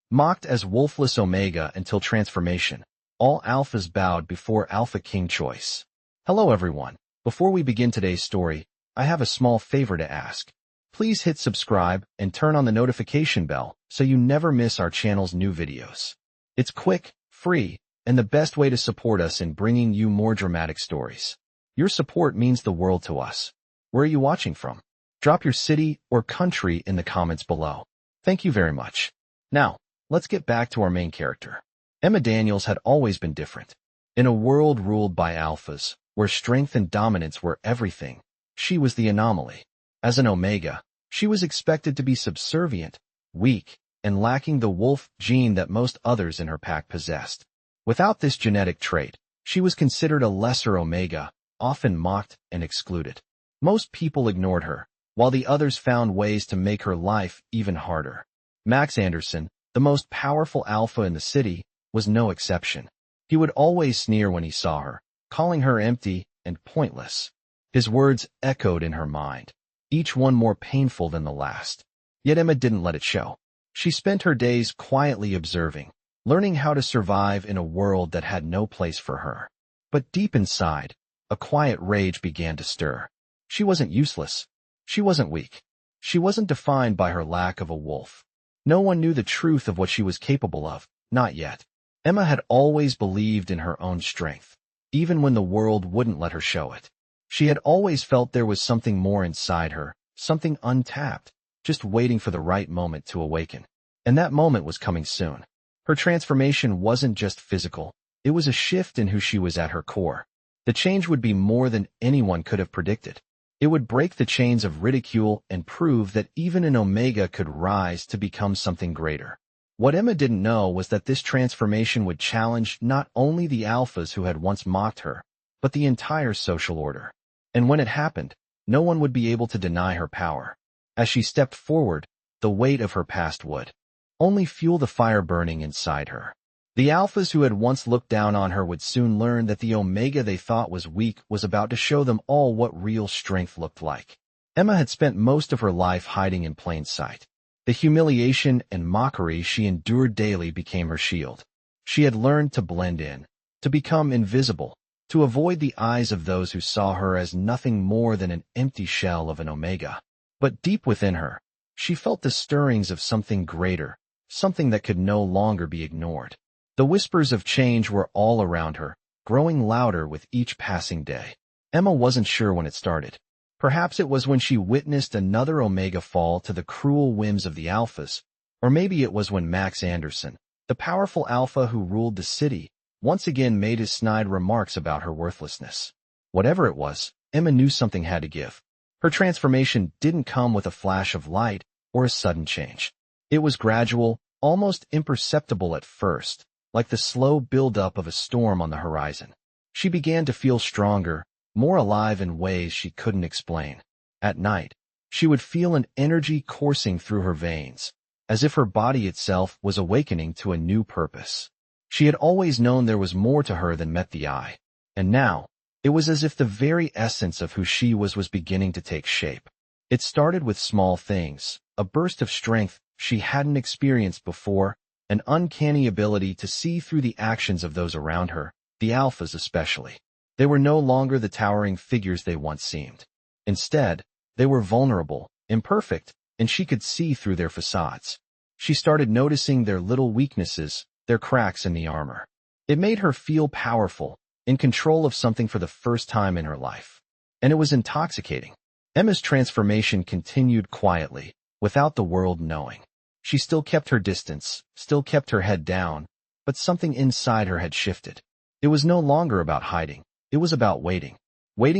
Mocked as Wolfless Omega until transformation, all alphas bowed before Alpha King choice. Hello everyone. Before we begin today's story, I have a small favor to ask. Please hit subscribe and turn on the notification bell so you never miss our channel's new videos. It's quick, free, and the best way to support us in bringing you more dramatic stories. Your support means the world to us. Where are you watching from? Drop your city or country in the comments below. Thank you very much. Now, let's get back to our main character. Emma Daniels had always been different. In a world ruled by alphas, where strength and dominance were everything, she was the anomaly. As an Omega, she was expected to be subservient, weak, and lacking the wolf gene that most others in her pack possessed. Without this genetic trait, she was considered a lesser Omega, often mocked and excluded. Most people ignored her, while the others found ways to make her life even harder. Max Anderson, the most powerful alpha in the city, was no exception. He would always sneer when he saw her, calling her empty and pointless. His words echoed in her mind, each one more painful than the last. Yet Emma didn't let it show. She spent her days quietly observing, learning how to survive in a world that had no place for her. But deep inside, a quiet rage began to stir. She wasn't useless. She wasn't weak. She wasn't defined by her lack of a wolf. No one knew the truth of what she was capable of, not yet. Emma had always believed in her own strength, even when the world wouldn't let her show it. She had always felt there was something more inside her, something untapped, just waiting for the right moment to awaken. And that moment was coming soon. Her transformation wasn't just physical, it was a shift in who she was at her core. The change would be more than anyone could have predicted. It would break the chains of ridicule and prove that even an Omega could rise to become something greater. What Emma didn't know was that this transformation would challenge not only the alphas who had once mocked her, but the entire social order. And when it happened, no one would be able to deny her power. As she stepped forward, the weight of her past would only fuel the fire burning inside her. The alphas who had once looked down on her would soon learn that the Omega they thought was weak was about to show them all what real strength looked like. Emma had spent most of her life hiding in plain sight. The humiliation and mockery she endured daily became her shield. She had learned to blend in, to become invisible, to avoid the eyes of those who saw her as nothing more than an empty shell of an Omega. But deep within her, she felt the stirrings of something greater, something that could no longer be ignored. The whispers of change were all around her, growing louder with each passing day. Emma wasn't sure when it started. Perhaps it was when she witnessed another Omega fall to the cruel whims of the alphas, or maybe it was when Max Anderson, the powerful alpha who ruled the city, once again made his snide remarks about her worthlessness. Whatever it was, Emma knew something had to give. Her transformation didn't come with a flash of light or a sudden change. It was gradual, almost imperceptible at first, like the slow build-up of a storm on the horizon. She began to feel stronger, more alive in ways she couldn't explain. At night, she would feel an energy coursing through her veins, as if her body itself was awakening to a new purpose. She had always known there was more to her than met the eye, and now, it was as if the very essence of who she was beginning to take shape. It started with small things, a burst of strength she hadn't experienced before, an uncanny ability to see through the actions of those around her, the alphas especially. They were no longer the towering figures they once seemed. Instead, they were vulnerable, imperfect, and she could see through their facades. She started noticing their little weaknesses, their cracks in the armor. It made her feel powerful, in control of something for the first time in her life. And it was intoxicating. Emma's transformation continued quietly, without the world knowing. She still kept her distance, still kept her head down, but something inside her had shifted. It was no longer about hiding. It was about waiting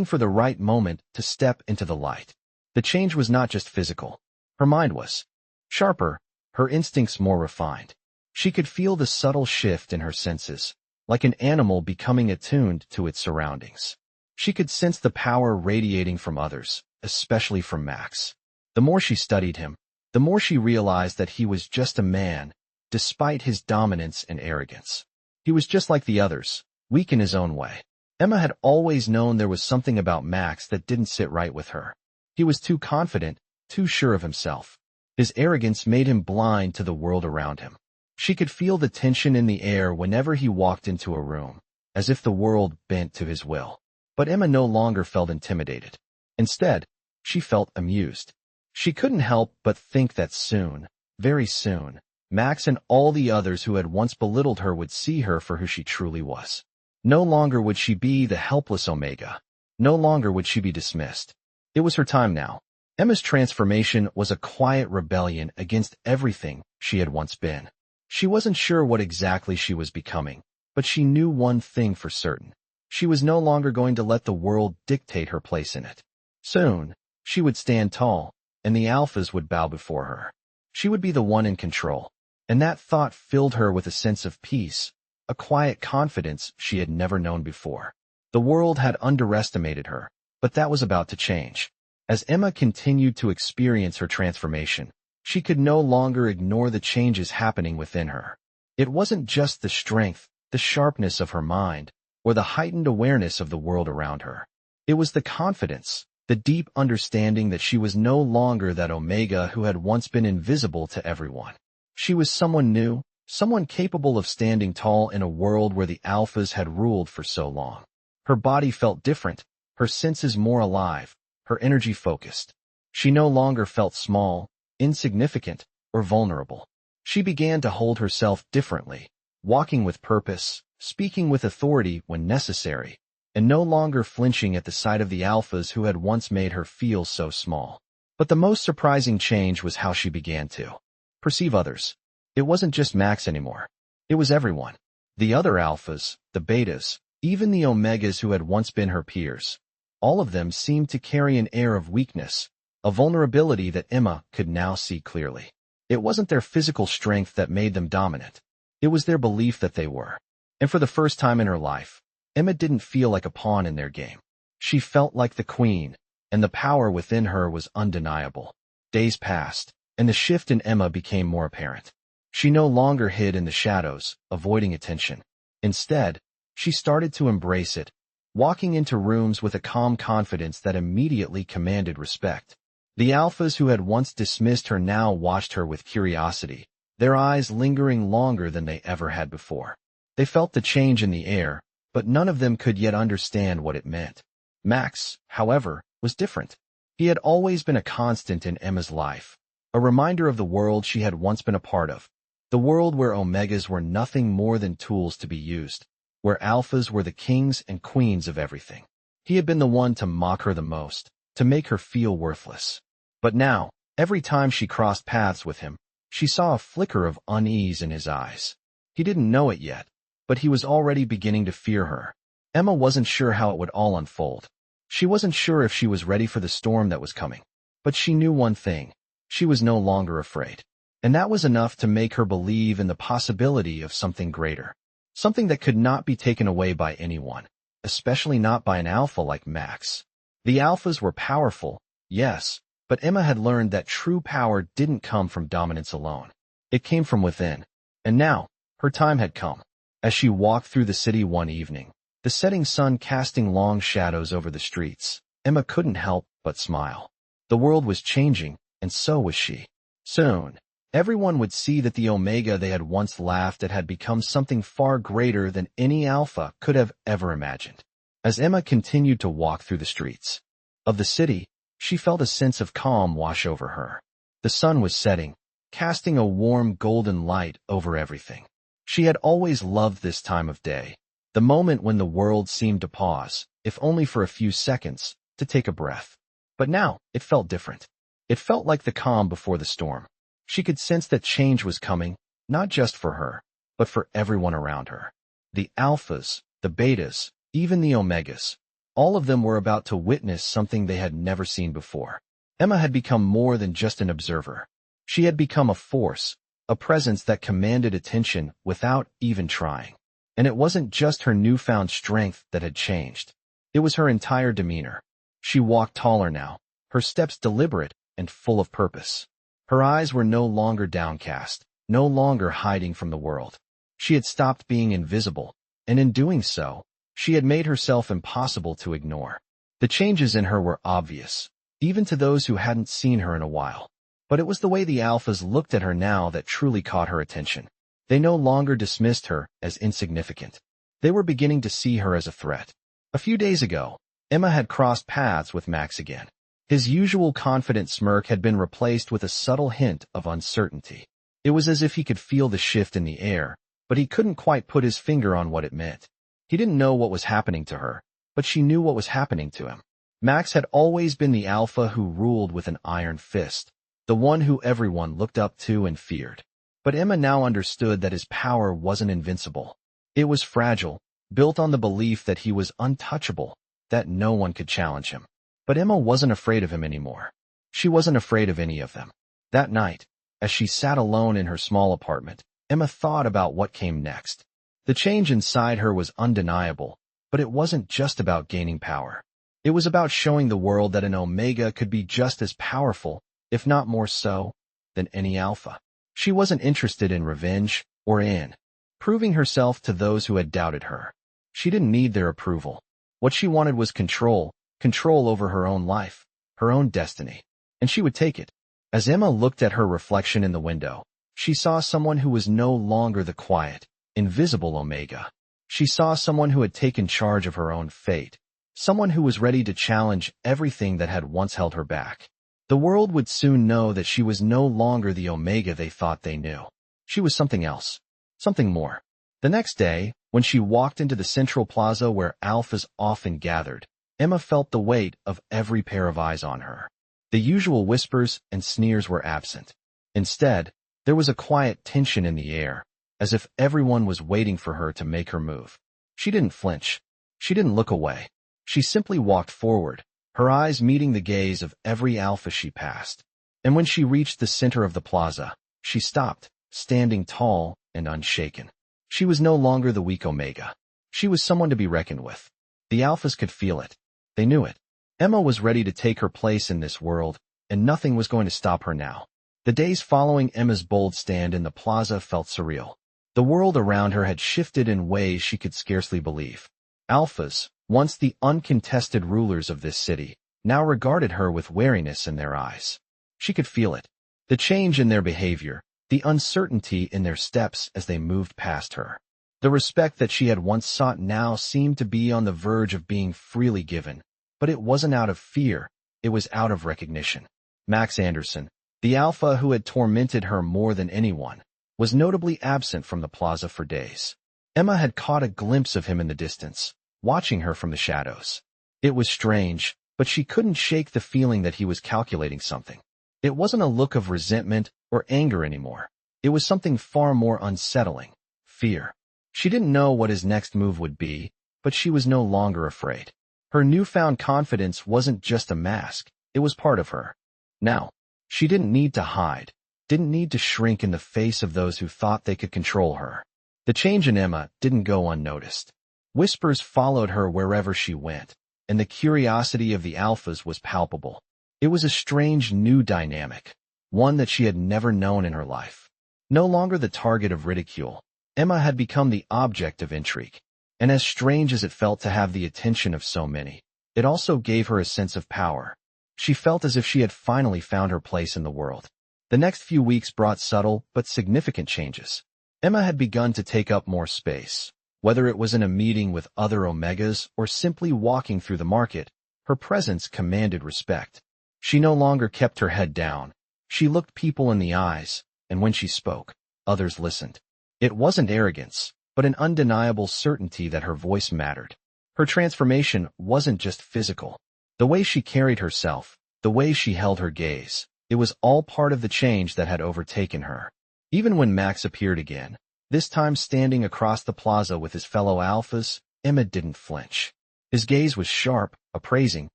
for the right moment to step into the light. The change was not just physical. Her mind was sharper, her instincts more refined. She could feel the subtle shift in her senses, like an animal becoming attuned to its surroundings. She could sense the power radiating from others, especially from Max. The more she studied him, the more she realized that he was just a man, despite his dominance and arrogance. He was just like the others, weak in his own way. Emma had always known there was something about Max that didn't sit right with her. He was too confident, too sure of himself. His arrogance made him blind to the world around him. She could feel the tension in the air whenever he walked into a room, as if the world bent to his will. But Emma no longer felt intimidated. Instead, she felt amused. She couldn't help but think that soon, very soon, Max and all the others who had once belittled her would see her for who she truly was. No longer would she be the helpless Omega. No longer would she be dismissed. It was her time now. Emma's transformation was a quiet rebellion against everything she had once been. She wasn't sure what exactly she was becoming, but she knew one thing for certain. She was no longer going to let the world dictate her place in it. Soon, she would stand tall, and the alphas would bow before her. She would be the one in control, and that thought filled her with a sense of peace, a quiet confidence she had never known before. The world had underestimated her, but that was about to change. As Emma continued to experience her transformation, she could no longer ignore the changes happening within her. It wasn't just the strength, the sharpness of her mind, or the heightened awareness of the world around her. It was the confidence, the deep understanding that she was no longer that Omega who had once been invisible to everyone. She was someone new, someone capable of standing tall in a world where the alphas had ruled for so long. Her body felt different, her senses more alive, her energy focused. She no longer felt small, insignificant, or vulnerable. She began to hold herself differently, walking with purpose, speaking with authority when necessary, and no longer flinching at the sight of the alphas who had once made her feel so small. But the most surprising change was how she began to perceive others. It wasn't just Max anymore. It was everyone. The other alphas, the betas, even the omegas who had once been her peers. All of them seemed to carry an air of weakness, a vulnerability that Emma could now see clearly. It wasn't their physical strength that made them dominant. It was their belief that they were. And for the first time in her life, Emma didn't feel like a pawn in their game. She felt like the queen, and the power within her was undeniable. Days passed, and the shift in Emma became more apparent. She no longer hid in the shadows, avoiding attention. Instead, she started to embrace it, walking into rooms with a calm confidence that immediately commanded respect. The alphas who had once dismissed her now watched her with curiosity, their eyes lingering longer than they ever had before. They felt the change in the air, but none of them could yet understand what it meant. Max, however, was different. He had always been a constant in Emma's life, a reminder of the world she had once been a part of, the world where omegas were nothing more than tools to be used, where alphas were the kings and queens of everything. He had been the one to mock her the most, to make her feel worthless. But now, every time she crossed paths with him, she saw a flicker of unease in his eyes. He didn't know it yet, but he was already beginning to fear her. Emma wasn't sure how it would all unfold. She wasn't sure if she was ready for the storm that was coming. But she knew one thing. She was no longer afraid. And that was enough to make her believe in the possibility of something greater. Something that could not be taken away by anyone, especially not by an alpha like Max. The alphas were powerful, yes, but Emma had learned that true power didn't come from dominance alone. It came from within. And now, her time had come. As she walked through the city one evening, the setting sun casting long shadows over the streets, Emma couldn't help but smile. The world was changing, and so was she. Soon, everyone would see that the Omega they had once laughed at had become something far greater than any alpha could have ever imagined. As Emma continued to walk through the streets of the city, she felt a sense of calm wash over her. The sun was setting, casting a warm golden light over everything. She had always loved this time of day, the moment when the world seemed to pause, if only for a few seconds, to take a breath. But now, it felt different. It felt like the calm before the storm. She could sense that change was coming, not just for her, but for everyone around her. The alphas, the betas, even the omegas, all of them were about to witness something they had never seen before. Emma had become more than just an observer. She had become a force, a presence that commanded attention without even trying. And it wasn't just her newfound strength that had changed. It was her entire demeanor. She walked taller now, her steps deliberate and full of purpose. Her eyes were no longer downcast, no longer hiding from the world. She had stopped being invisible, and in doing so, she had made herself impossible to ignore. The changes in her were obvious, even to those who hadn't seen her in a while. But it was the way the alphas looked at her now that truly caught her attention. They no longer dismissed her as insignificant. They were beginning to see her as a threat. A few days ago, Emma had crossed paths with Max again. His usual confident smirk had been replaced with a subtle hint of uncertainty. It was as if he could feel the shift in the air, but he couldn't quite put his finger on what it meant. He didn't know what was happening to her, but she knew what was happening to him. Max had always been the alpha who ruled with an iron fist, the one who everyone looked up to and feared. But Emma now understood that his power wasn't invincible. It was fragile, built on the belief that he was untouchable, that no one could challenge him. But Emma wasn't afraid of him anymore. She wasn't afraid of any of them. That night, as she sat alone in her small apartment, Emma thought about what came next. The change inside her was undeniable, but it wasn't just about gaining power. It was about showing the world that an Omega could be just as powerful, if not more so, than any Alpha. She wasn't interested in revenge or in proving herself to those who had doubted her. She didn't need their approval. What she wanted was control over her own life, her own destiny. And she would take it. As Emma looked at her reflection in the window, she saw someone who was no longer the quiet, invisible Omega. She saw someone who had taken charge of her own fate. Someone who was ready to challenge everything that had once held her back. The world would soon know that she was no longer the Omega they thought they knew. She was something else. Something more. The next day, when she walked into the central plaza where alphas often gathered, Emma felt the weight of every pair of eyes on her. The usual whispers and sneers were absent. Instead, there was a quiet tension in the air, as if everyone was waiting for her to make her move. She didn't flinch. She didn't look away. She simply walked forward, her eyes meeting the gaze of every alpha she passed. And when she reached the center of the plaza, she stopped, standing tall and unshaken. She was no longer the weak Omega. She was someone to be reckoned with. The alphas could feel it. They knew it. Emma was ready to take her place in this world, and nothing was going to stop her now. The days following Emma's bold stand in the plaza felt surreal. The world around her had shifted in ways she could scarcely believe. Alphas, once the uncontested rulers of this city, now regarded her with wariness in their eyes. She could feel it. The change in their behavior, the uncertainty in their steps as they moved past her. The respect that she had once sought now seemed to be on the verge of being freely given. But it wasn't out of fear, it was out of recognition. Max Anderson, the alpha who had tormented her more than anyone, was notably absent from the plaza for days. Emma had caught a glimpse of him in the distance, watching her from the shadows. It was strange, but she couldn't shake the feeling that he was calculating something. It wasn't a look of resentment or anger anymore. It was something far more unsettling, fear. She didn't know what his next move would be, but she was no longer afraid. Her newfound confidence wasn't just a mask, it was part of her. Now, she didn't need to hide, didn't need to shrink in the face of those who thought they could control her. The change in Emma didn't go unnoticed. Whispers followed her wherever she went, and the curiosity of the alphas was palpable. It was a strange new dynamic, one that she had never known in her life. No longer the target of ridicule, Emma had become the object of intrigue. And as strange as it felt to have the attention of so many, it also gave her a sense of power. She felt as if she had finally found her place in the world. The next few weeks brought subtle but significant changes. Emma had begun to take up more space. Whether it was in a meeting with other Omegas or simply walking through the market, her presence commanded respect. She no longer kept her head down. She looked people in the eyes, and when she spoke, others listened. It wasn't arrogance, but an undeniable certainty that her voice mattered. Her transformation wasn't just physical. The way she carried herself, the way she held her gaze, it was all part of the change that had overtaken her. Even when Max appeared again, this time standing across the plaza with his fellow alphas, Emma didn't flinch. His gaze was sharp, appraising,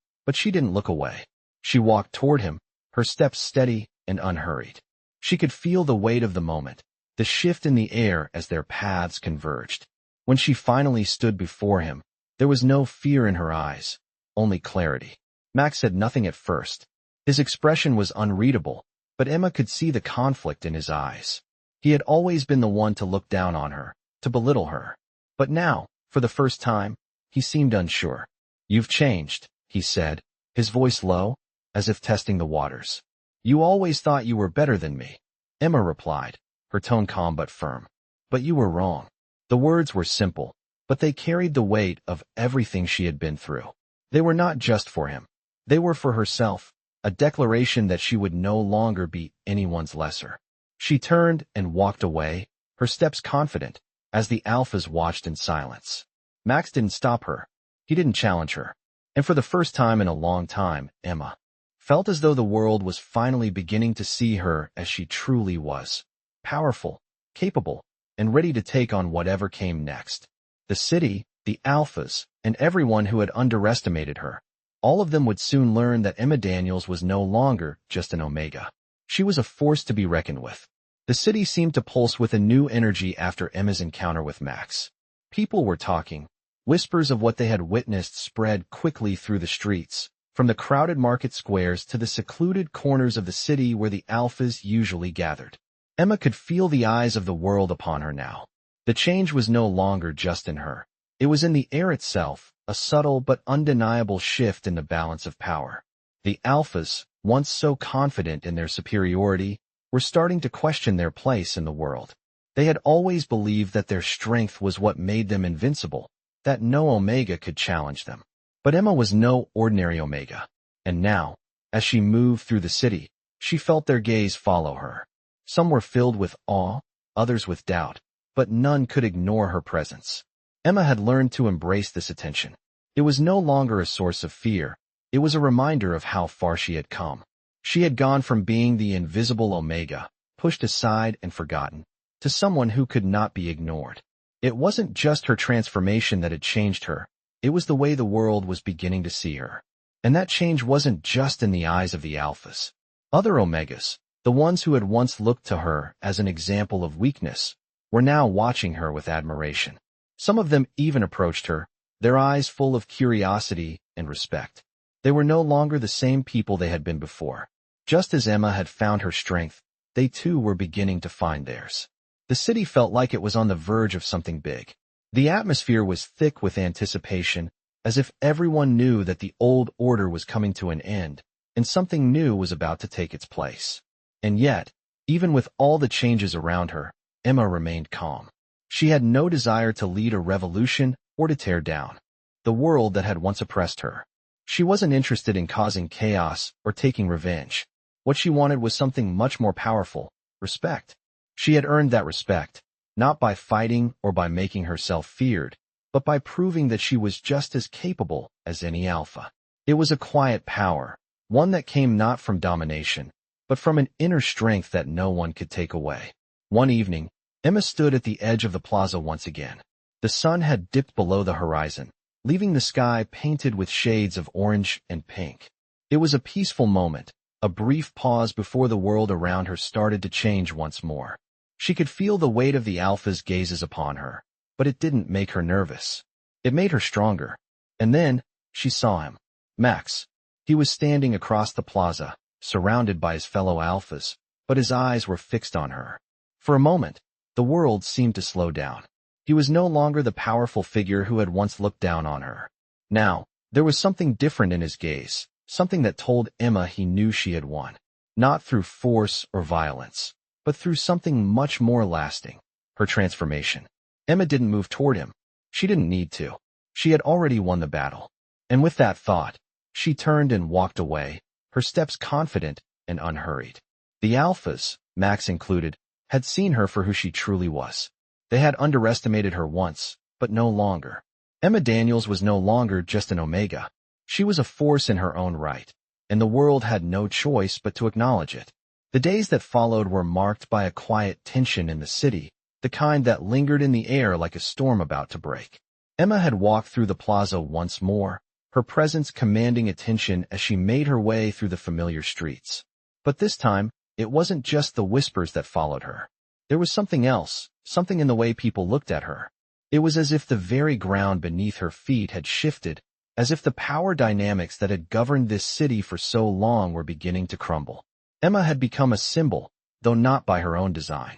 but she didn't look away. She walked toward him, her steps steady and unhurried. She could feel the weight of the moment, the shift in the air as their paths converged. When she finally stood before him, there was no fear in her eyes, only clarity. Max said nothing at first. His expression was unreadable, but Emma could see the conflict in his eyes. He had always been the one to look down on her, to belittle her. But now, for the first time, he seemed unsure. "You've changed," he said, his voice low, as if testing the waters. "You always thought you were better than me." Emma replied, her tone calm but firm. But you were wrong. The words were simple, but they carried the weight of everything she had been through. They were not just for him. They were for herself, a declaration that she would no longer be anyone's lesser. She turned and walked away, her steps confident, as the alphas watched in silence. Max didn't stop her. He didn't challenge her. And for the first time in a long time, Emma felt as though the world was finally beginning to see her as she truly was. Powerful, capable, and ready to take on whatever came next. The city, the alphas, and everyone who had underestimated her, all of them would soon learn that Emma Daniels was no longer just an Omega. She was a force to be reckoned with. The city seemed to pulse with a new energy after Emma's encounter with Max. People were talking. Whispers of what they had witnessed spread quickly through the streets, from the crowded market squares to the secluded corners of the city where the alphas usually gathered. Emma could feel the eyes of the world upon her now. The change was no longer just in her. It was in the air itself, a subtle but undeniable shift in the balance of power. The alphas, once so confident in their superiority, were starting to question their place in the world. They had always believed that their strength was what made them invincible, that no Omega could challenge them. But Emma was no ordinary Omega. And now, as she moved through the city, she felt their gaze follow her. Some were filled with awe, others with doubt, but none could ignore her presence. Emma had learned to embrace this attention. It was no longer a source of fear. It was a reminder of how far she had come. She had gone from being the invisible Omega, pushed aside and forgotten, to someone who could not be ignored. It wasn't just her transformation that had changed her. It was the way the world was beginning to see her. And that change wasn't just in the eyes of the alphas. Other Omegas, the ones who had once looked to her as an example of weakness, were now watching her with admiration. Some of them even approached her, their eyes full of curiosity and respect. They were no longer the same people they had been before. Just as Emma had found her strength, they too were beginning to find theirs. The city felt like it was on the verge of something big. The atmosphere was thick with anticipation, as if everyone knew that the old order was coming to an end, and something new was about to take its place. And yet, even with all the changes around her, Emma remained calm. She had no desire to lead a revolution or to tear down the world that had once oppressed her. She wasn't interested in causing chaos or taking revenge. What she wanted was something much more powerful: respect. She had earned that respect, not by fighting or by making herself feared, but by proving that she was just as capable as any alpha. It was a quiet power, one that came not from domination, but from an inner strength that no one could take away. One evening, Emma stood at the edge of the plaza once again. The sun had dipped below the horizon, leaving the sky painted with shades of orange and pink. It was a peaceful moment, a brief pause before the world around her started to change once more. She could feel the weight of the alpha's gazes upon her, but it didn't make her nervous. It made her stronger. And then, she saw him. Max. He was standing across the plaza, surrounded by his fellow alphas, but his eyes were fixed on her. For a moment, the world seemed to slow down. He was no longer the powerful figure who had once looked down on her. Now, there was something different in his gaze, something that told Emma he knew she had won. Not through force or violence, but through something much more lasting: her transformation. Emma didn't move toward him. She didn't need to. She had already won the battle. And with that thought, she turned and walked away, her steps confident and unhurried. The alphas, Max included, had seen her for who she truly was. They had underestimated her once, but no longer. Emma Daniels was no longer just an Omega. She was a force in her own right, and the world had no choice but to acknowledge it. The days that followed were marked by a quiet tension in the city, the kind that lingered in the air like a storm about to break. Emma had walked through the plaza once more, her presence commanding attention as she made her way through the familiar streets. But this time, it wasn't just the whispers that followed her. There was something else, something in the way people looked at her. It was as if the very ground beneath her feet had shifted, as if the power dynamics that had governed this city for so long were beginning to crumble. Emma had become a symbol, though not by her own design.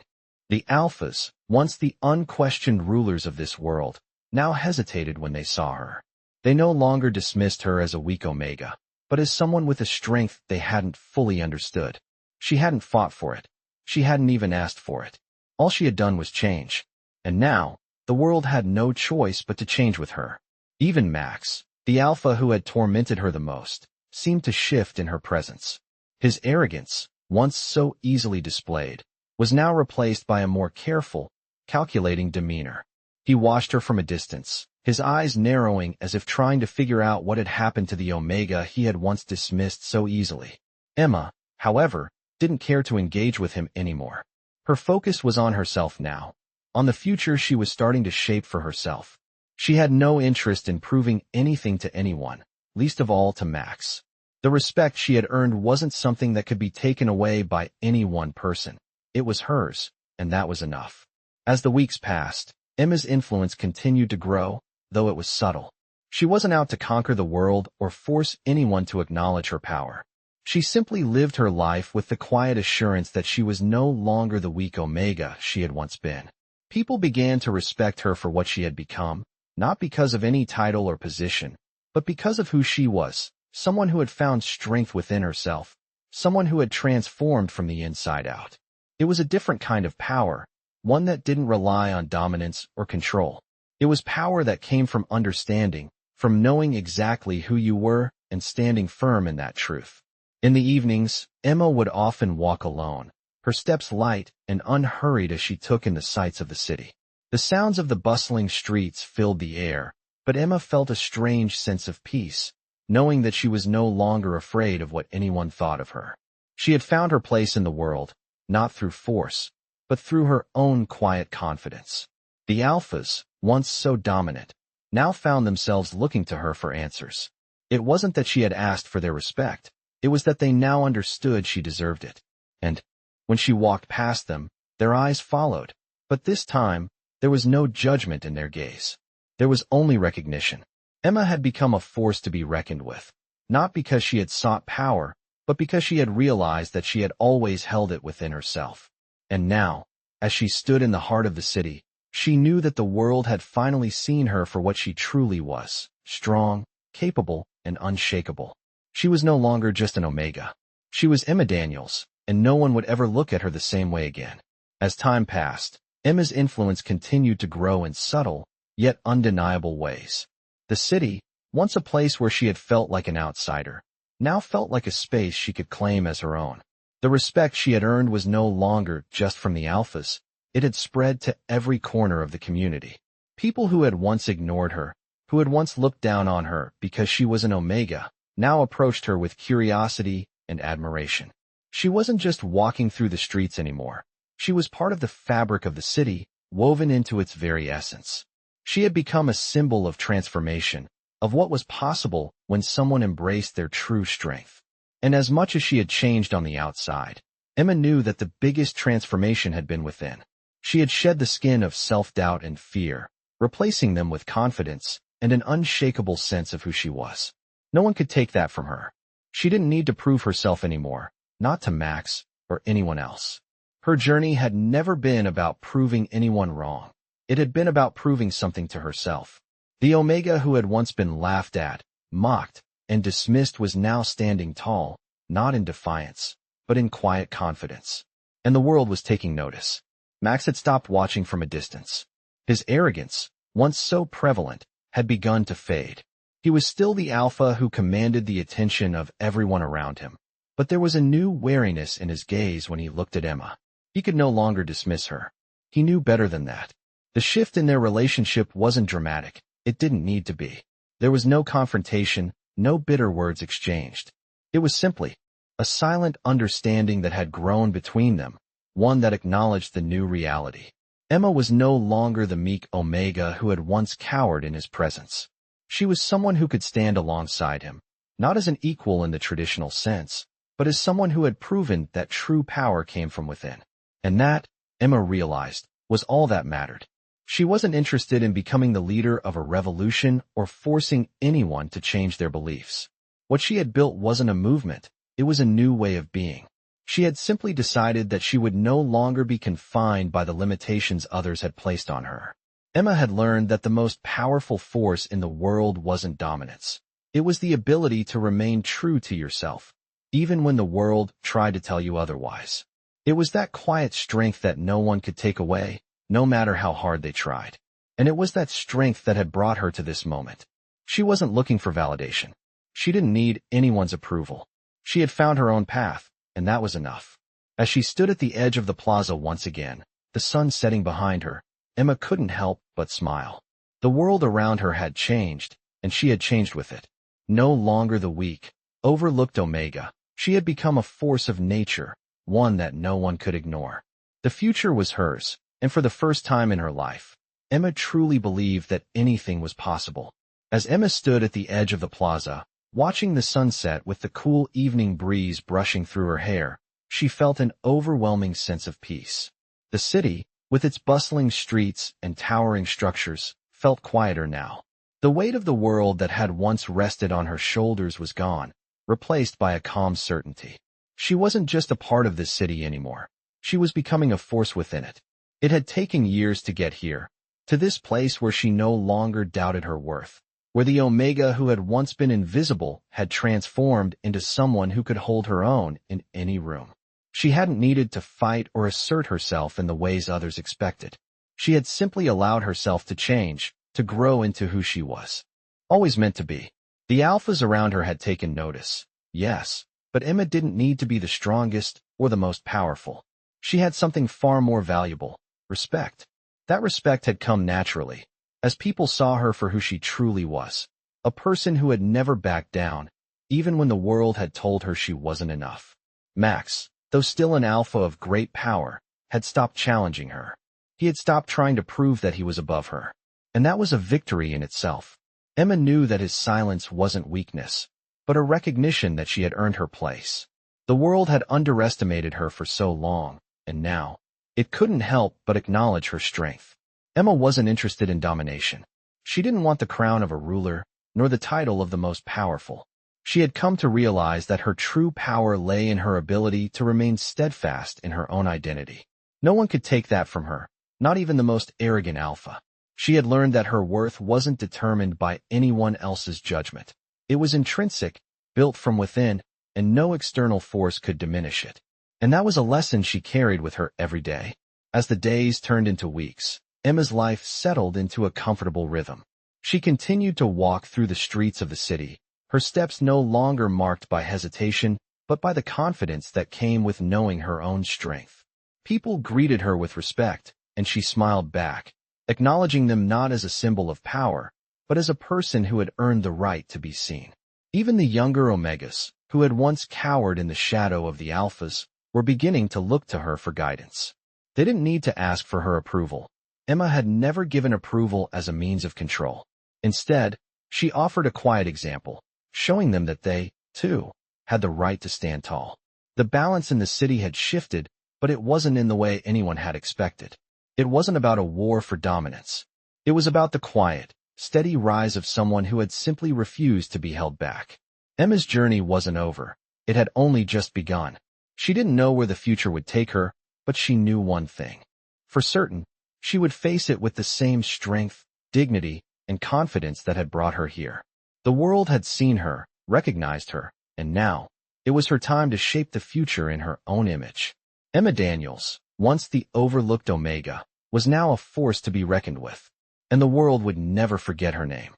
The alphas, once the unquestioned rulers of this world, now hesitated when they saw her. They no longer dismissed her as a weak Omega, but as someone with a strength they hadn't fully understood. She hadn't fought for it. She hadn't even asked for it. All she had done was change. And now, the world had no choice but to change with her. Even Max, the alpha who had tormented her the most, seemed to shift in her presence. His arrogance, once so easily displayed, was now replaced by a more careful, calculating demeanor. He watched her from a distance, his eyes narrowing as if trying to figure out what had happened to the Omega he had once dismissed so easily. Emma, however, didn't care to engage with him anymore. Her focus was on herself now, on the future she was starting to shape for herself. She had no interest in proving anything to anyone, least of all to Max. The respect she had earned wasn't something that could be taken away by any one person. It was hers, and that was enough. As the weeks passed, Emma's influence continued to grow, though it was subtle. She wasn't out to conquer the world or force anyone to acknowledge her power. She simply lived her life with the quiet assurance that she was no longer the weak Omega she had once been. People began to respect her for what she had become, not because of any title or position, but because of who she was, someone who had found strength within herself, someone who had transformed from the inside out. It was a different kind of power, one that didn't rely on dominance or control. It was power that came from understanding, from knowing exactly who you were and standing firm in that truth. In the evenings, Emma would often walk alone, her steps light and unhurried as she took in the sights of the city. The sounds of the bustling streets filled the air, but Emma felt a strange sense of peace, knowing that she was no longer afraid of what anyone thought of her. She had found her place in the world, not through force, but through her own quiet confidence. The alphas, once so dominant, now found themselves looking to her for answers. It wasn't that she had asked for their respect, it was that they now understood she deserved it. And, when she walked past them, their eyes followed, but this time, there was no judgment in their gaze. There was only recognition. Emma had become a force to be reckoned with, not because she had sought power, but because she had realized that she had always held it within herself. And now, as she stood in the heart of the city, she knew that the world had finally seen her for what she truly was, strong, capable, and unshakable. She was no longer just an Omega. She was Emma Daniels, and no one would ever look at her the same way again. As time passed, Emma's influence continued to grow in subtle, yet undeniable ways. The city, once a place where she had felt like an outsider, now felt like a space she could claim as her own. The respect she had earned was no longer just from the alphas, it had spread to every corner of the community. People who had once ignored her, who had once looked down on her because she was an Omega, now approached her with curiosity and admiration. She wasn't just walking through the streets anymore. She was part of the fabric of the city, woven into its very essence. She had become a symbol of transformation, of what was possible when someone embraced their true strength. And as much as she had changed on the outside, Emma knew that the biggest transformation had been within. She had shed the skin of self-doubt and fear, replacing them with confidence and an unshakable sense of who she was. No one could take that from her. She didn't need to prove herself anymore, not to Max or anyone else. Her journey had never been about proving anyone wrong. It had been about proving something to herself. The Omega who had once been laughed at, mocked, and dismissed was now standing tall, not in defiance, but in quiet confidence. And the world was taking notice. Max had stopped watching from a distance. His arrogance, once so prevalent, had begun to fade. He was still the alpha who commanded the attention of everyone around him, but there was a new wariness in his gaze when he looked at Emma. He could no longer dismiss her. He knew better than that. The shift in their relationship wasn't dramatic. It didn't need to be. There was no confrontation, no bitter words exchanged. It was simply a silent understanding that had grown between them, one that acknowledged the new reality. Emma was no longer the meek Omega who had once cowered in his presence. She was someone who could stand alongside him, not as an equal in the traditional sense, but as someone who had proven that true power came from within. And that, Emma realized, was all that mattered. She wasn't interested in becoming the leader of a revolution or forcing anyone to change their beliefs. What she had built wasn't a movement, it was a new way of being. She had simply decided that she would no longer be confined by the limitations others had placed on her. Emma had learned that the most powerful force in the world wasn't dominance. It was the ability to remain true to yourself, even when the world tried to tell you otherwise. It was that quiet strength that no one could take away, no matter how hard they tried. And it was that strength that had brought her to this moment. She wasn't looking for validation. She didn't need anyone's approval. She had found her own path, and that was enough. As she stood at the edge of the plaza once again, the sun setting behind her, Emma couldn't help but smile. The world around her had changed, and she had changed with it. No longer the weak, overlooked Omega, she had become a force of nature, one that no one could ignore. The future was hers, and for the first time in her life, Emma truly believed that anything was possible. As Emma stood at the edge of the plaza, watching the sunset with the cool evening breeze brushing through her hair, she felt an overwhelming sense of peace. The city, with its bustling streets and towering structures, felt quieter now. The weight of the world that had once rested on her shoulders was gone, replaced by a calm certainty. She wasn't just a part of this city anymore. She was becoming a force within it. It had taken years to get here, to this place where she no longer doubted her worth, where the Omega who had once been invisible had transformed into someone who could hold her own in any room. She hadn't needed to fight or assert herself in the ways others expected. She had simply allowed herself to change, to grow into who she was. Always meant to be. The alphas around her had taken notice, yes, but Emma didn't need to be the strongest or the most powerful. She had something far more valuable, respect. That respect had come naturally, as people saw her for who she truly was, a person who had never backed down, even when the world had told her she wasn't enough. Max, though still an alpha of great power, had stopped challenging her. He had stopped trying to prove that he was above her, and that was a victory in itself. Emma knew that his silence wasn't weakness, but a recognition that she had earned her place. The world had underestimated her for so long, and now, it couldn't help but acknowledge her strength. Emma wasn't interested in domination. She didn't want the crown of a ruler, nor the title of the most powerful. She had come to realize that her true power lay in her ability to remain steadfast in her own identity. No one could take that from her, not even the most arrogant alpha. She had learned that her worth wasn't determined by anyone else's judgment. It was intrinsic, built from within, and no external force could diminish it. And that was a lesson she carried with her every day. As the days turned into weeks, Emma's life settled into a comfortable rhythm. She continued to walk through the streets of the city, her steps no longer marked by hesitation, but by the confidence that came with knowing her own strength. People greeted her with respect, and she smiled back, acknowledging them not as a symbol of power, but as a person who had earned the right to be seen. Even the younger Omegas, who had once cowered in the shadow of the Alphas, were beginning to look to her for guidance. They didn't need to ask for her approval. Emma had never given approval as a means of control. Instead, she offered a quiet example, showing them that they, too, had the right to stand tall. The balance in the city had shifted, but it wasn't in the way anyone had expected. It wasn't about a war for dominance. It was about the quiet, steady rise of someone who had simply refused to be held back. Emma's journey wasn't over. It had only just begun. She didn't know where the future would take her, but she knew one thing. For certain, she would face it with the same strength, dignity, and confidence that had brought her here. The world had seen her, recognized her, and now, it was her time to shape the future in her own image. Emma Daniels, once the overlooked Omega, was now a force to be reckoned with, and the world would never forget her name.